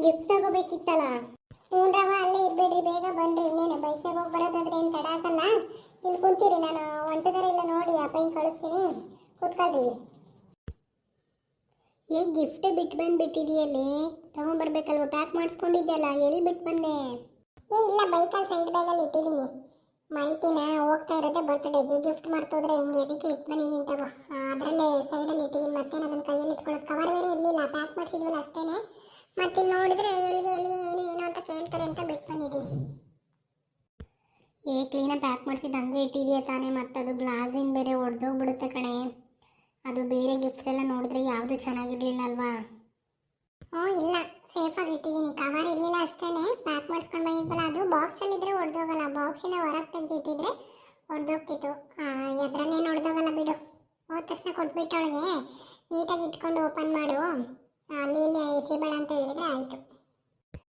Gift ತಗೋಬೇಕಿತ್ತಲ್ಲ. ಹ್ಞೂನ್ರವ ಅಲ್ಲೇ ಇರ್ಬೇಡ್ರಿ, ಬೇಗ ಬನ್ರಿ. ಇನ್ನೇನು ಬೈಕ್ನಾಗ ಹೋಗಿ ಬರೋದಾದ್ರೆ ಏನು ತಡ ಆಗಲ್ಲ. ಇಲ್ಲಿ ಕುಂತೀರಿ, ನಾನು ಹೊಂಟದಾರ ಇಲ್ಲ ನೋಡಿ ಅಪ್ಪಯ್ಯ ಕಳಿಸ್ತೀನಿ, ಕೂತ್ಕೊಳ್ರಿ. ಗಿಫ್ಟೇ ಬಿಟ್ಟು ಬಂದ್ಬಿಟ್ಟಿದೆಯಲ್ಲೇ, ತಗೊಂಡ್ಬರ್ಬೇಕಲ್ವ? ಪ್ಯಾಕ್ ಮಾಡಿಸ್ಕೊಂಡಿದ್ದೆಲ್ಲ, ಎಲ್ಲಿ ಬಿಟ್ಟು ಬಂದೆ? ಇಲ್ಲ, ಬೈಕಲ್ಲಿ ಸೈಡ್ ಬ್ಯಾಗಲ್ಲಿ ಇಟ್ಟಿದ್ದೀನಿ. ಮೈತಿನ ಹೋಗ್ತಾ ಇರೋದೇ ಬರ್ತ್ಡೇಗೆ, ಗಿಫ್ಟ್ ಮರ್ತೋದ್ರೆ ಹೆಂಗೆ? ಅದಕ್ಕೆ ಇಟ್ಟು ಬಂದಿದ್ದೀನಿ ತಗೋ. ಅದರಲ್ಲೇ ಸೈಡಲ್ಲಿ ಇಟ್ಟಿದ್ದೀನಿ, ಮತ್ತೆ ಅದನ್ನು ಕೈಯಲ್ಲಿ ಇಟ್ಕೊಳ್ಳೋದು. ಕವರ್ ಬೇರೆ ಇರಲಿಲ್ಲ, ಪ್ಯಾಕ್ ಮಾಡಿಸಿದ್ವಲ್ಲ ಅಷ್ಟೇ. ಮತ್ತೆ ಇಲ್ಲಿ ನೋಡಿದ್ರೆ ಎಲ್ಲಿಗೆ ಏನು ಅಂತ ಕೇಳ್ತಾರೆ ಅಂತ ಬಿಟ್ಟು ಬಂದಿದ್ದೀನಿ. ಕ್ಲೀನಾಗಿ ಪ್ಯಾಕ್ ಮಾಡಿಸಿದ್ದು ಹಂಗೆ ಇಟ್ಟಿದೆಯಾ ತಾನೇ? ಮತ್ತದು ಗ್ಲಾಸಿನ ಬೇರೆ ಒಡೆದೋಗ್ಬಿಡುತ್ತೆ ಕಣೆ. ಅದು ಬೇರೆ ಗಿಫ್ಟ್ಸ್ ಎಲ್ಲ ನೋಡಿದ್ರೆ ಯಾವುದು ಚೆನ್ನಾಗಿರ್ಲಿಲ್ಲ ಅಲ್ವಾ? ಇಲ್ಲ, ಸೇಫಾಗಿ ಇಟ್ಟಿದ್ದೀನಿ. ಕವರ್ ಇರಲಿಲ್ಲ ಅಷ್ಟೇ, ಪ್ಯಾಕ್ ಮಾಡಿಸ್ಕೊಂಡು ಬಂದಿದ್ವಲ್ಲ, ಅದು ಬಾಕ್ಸಲ್ಲಿದ್ದರೆ ಒಡೆದೋಗಲ್ಲ. ಬಾಕ್ಸಿಂದ ಹೊರಗೆ ತೆಗೆದಿಟ್ಟಿದ್ರೆ ಒಡೆದೋಗ್ತಿತ್ತು. ಎದರಲ್ಲೇನು ಒಡೆದೋಗಲ್ಲ ಬಿಡು. ಹೋದ ತಕ್ಷಣ ಕೊಟ್ಬಿಟ್ಟವಳಿಗೆ ನೀಟಾಗಿ ಇಟ್ಕೊಂಡು ಓಪನ್ ಮಾಡು, ಅಲ್ಲಿ ಇಲ್ಲಿ ಎಸಿಬೇಡ ಅಂತ ಹೇಳಿದ್ರೆ ಆಯಿತು.